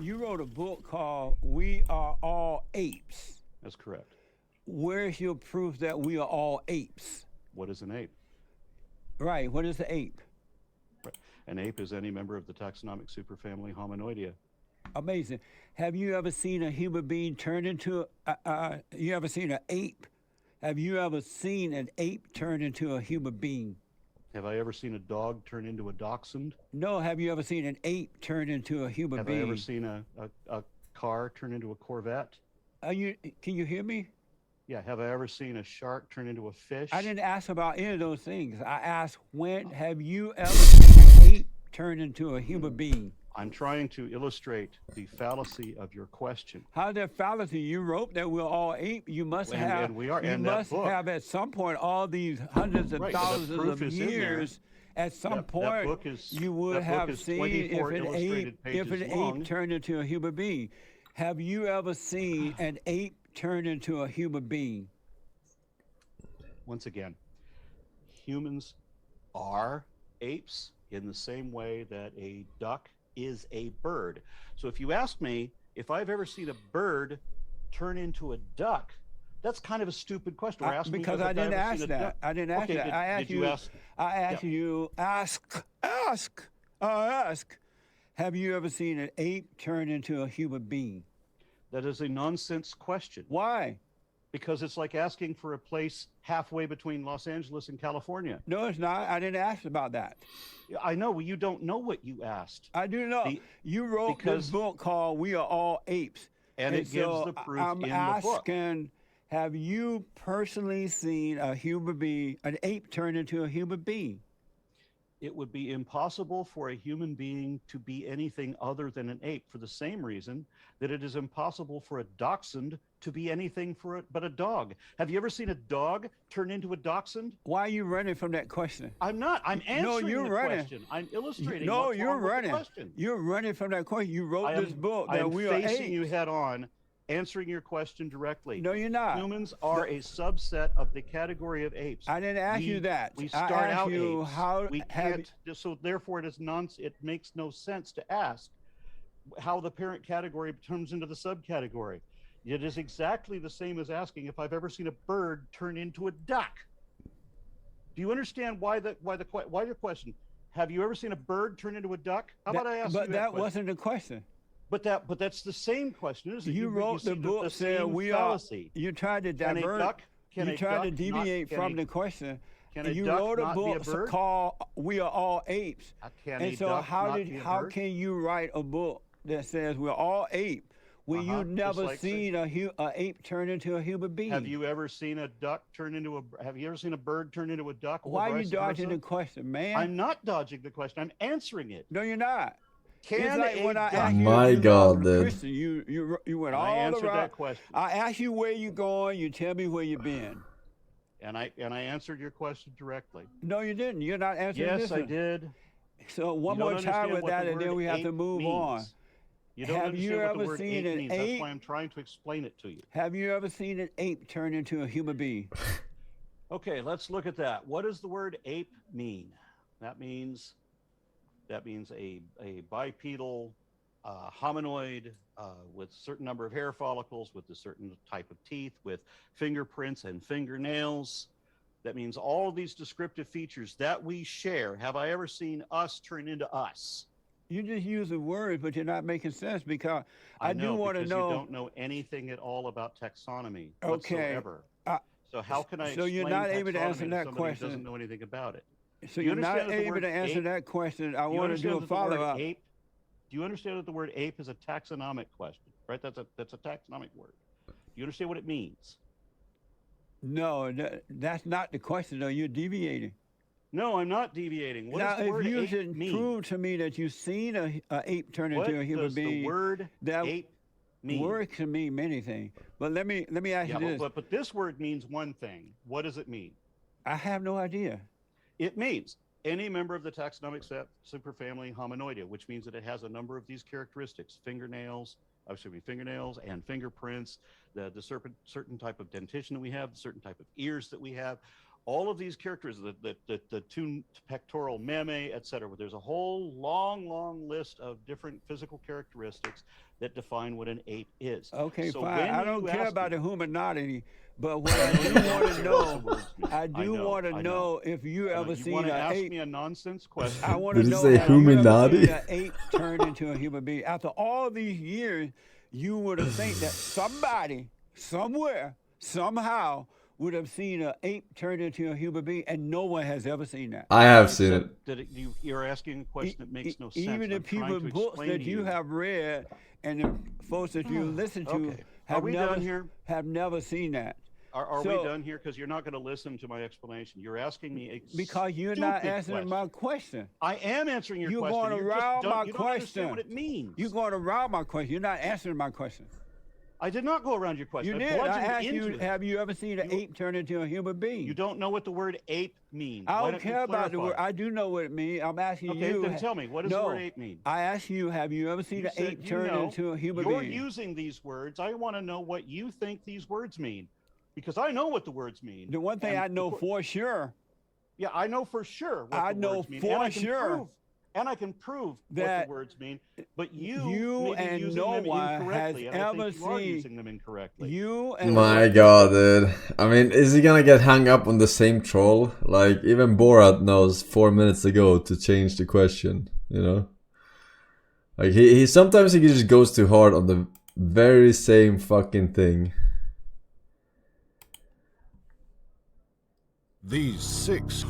You wrote a book called "We Are All Apes." That's correct. Where's your proof that we are all apes? What is an ape? Right. What is the ape? Right. An ape is any member of the taxonomic superfamily Hominoidea. Amazing. Have you ever seen a human being turn into you ever seen an ape? Have you ever seen an ape turn into a human being? Have I ever seen a dog turn into a dachshund? No. Have you ever seen an ape turn into a human Have being? I ever seen a car turn into a Corvette? Can you hear me? Yeah. Have I ever seen a shark turn into a fish? I didn't ask about any of those things. I asked, when have you ever seen an ape turn into a human being? I'm trying to illustrate the fallacy of your question. How's that fallacy? You wrote that we're all ape. You must have. And we are. You And must that book, have at some point all these hundreds of right, the thousands proof of is in there. years. At some that point, book is, you would that book have is seen 24 if an illustrated pages long. ape turned into a human being. Have you ever seen an ape turn into a human being? Once again, humans are apes in the same way that a duck is a bird. So if you ask me if I've ever seen a bird turn into a duck, that's kind of a stupid question. Or ask me Because if I I've didn't ever ask seen a that. duck. I didn't ask Okay, that. I asked did you ask? I asked you. Ask. Have you ever seen an ape turn into a human being? That is a nonsense question. Why? Because it's like asking for a place halfway between Los Angeles and California. No, it's not. I didn't ask about that. I know. Well, you don't know what you asked. I do know. You wrote this book called "We Are All Apes," and it gives the proof I'm in asking, the book. have you personally seen a human being, an ape, turn into a human being? It would be impossible for a human being to be anything other than an ape, for the same reason that it is impossible for a dachshund to be anything but a dog. Have you ever seen a dog turn into a dachshund? Why are you running from that question? I'm not. I'm answering the running. question. I'm illustrating. No, what's you're wrong with running. the question. You're running from that question. You wrote this book that we are apes. I'm facing you head on, answering your question directly. No, you're not. Humans are a subset of the category of apes. I didn't ask you that. We start I asked out you apes. how we can't. So therefore, it makes no sense to ask how the parent category turns into the subcategory. It is exactly the same as asking if I've ever seen a bird turn into a duck. Do you understand why your question? Have you ever seen a bird turn into a duck? How about I ask you that? But that wasn't the question. But that's the same question, isn't it? You wrote the book saying we are. You tried to divert. You tried to deviate from the question. And you wrote a book called "We Are All Apes." And so how can you write a book that says we're all ape when you've never seen an ape turn into a human being? Have you ever seen a duck turn into a? Have you ever seen a bird turn into a duck? Why are you dodging the question, man? I'm not dodging the question. I'm answering it. No, you're not. Can like when I asked my God, dude. Christian, you went all I answered around. That question. I asked you where you going. You tell me where you been. And I answered your question directly. No, you didn't. You're not answering this one. Yes, I did. So one more time with that, and then we have to move on. You don't understand what the word ape means. That's why I'm trying to explain it to you. Have you ever seen an ape turn into a human being? Okay, let's look at that. What does the word ape mean? That means a bipedal hominoid with a certain number of hair follicles, with a certain type of teeth, with fingerprints and fingernails. That means all of these descriptive features that we share. Have I ever seen us turn into us? You just use the word, but you're not making sense because I do want to know. You don't know anything at all about taxonomy whatsoever. So how can I? So you're not able to answer that question. Who doesn't know anything about it. So you're not able to answer that question. I want to do a follow-up. Do you understand that the word ape is a taxonomic question? Right? That's a taxonomic word. Do you understand what it means? No, that's not the question, though. You're deviating. No, I'm not deviating. What does the word ape mean? If you prove to me that you've seen an ape turn into a human being, what does the word ape mean? Word can mean many things. But let me ask you this. But this word means one thing. What does it mean? I have no idea. It means any member of the taxonomic superfamily Hominoidea, which means that it has a number of these characteristics: fingernails and fingerprints, the certain type of dentition that we have, the certain type of ears that we have. all of these characters, the two pectoral meme, etc. There's a whole long list of different physical characteristics that define what an ape is. Okay, so fine. I don't care about the humanity, but what I do want to know, I do want to know if you ever seen an ape. You ask me a nonsense question. I want to know say have you ever humanati? seen an ape turn into a human being. After all these years, you would have think that somebody, somewhere, somehow, would have seen an ape turn into a human being, and no one has ever seen that. I have seen it. You're asking a question that makes no sense. Even the people books that you have read and the folks that you listen to have never seen that. Are we done here? Because you're not going to listen to my explanation. You're asking me because you're not answering my question. I am answering your question. You're going around my question. You don't understand what it means. You're going around my question. You're not answering my question. I did not go around your question. You did. I asked you, have you ever seen an ape turn into a human being? You don't know what the word ape means. I don't care about the word. I do know what it means. I'm asking you. Okay, then tell me. What does the word ape mean? I asked you, have you ever seen an ape turn into a human being? You're using these words. I want to know what you think these words mean. Because I know what the words mean. The one thing I know for sure. Yeah, I know for sure what I the know words mean. for sure. And I can prove that what the words mean, but you and using no them one incorrectly, has and I ever think you are seen using them incorrectly. you and My god, dude. I mean, is he gonna get hung up on the same troll? Like, even Borat knows 4 minutes ago to change the question, you know? Like, he sometimes he just goes too hard on the very same fucking thing. These 6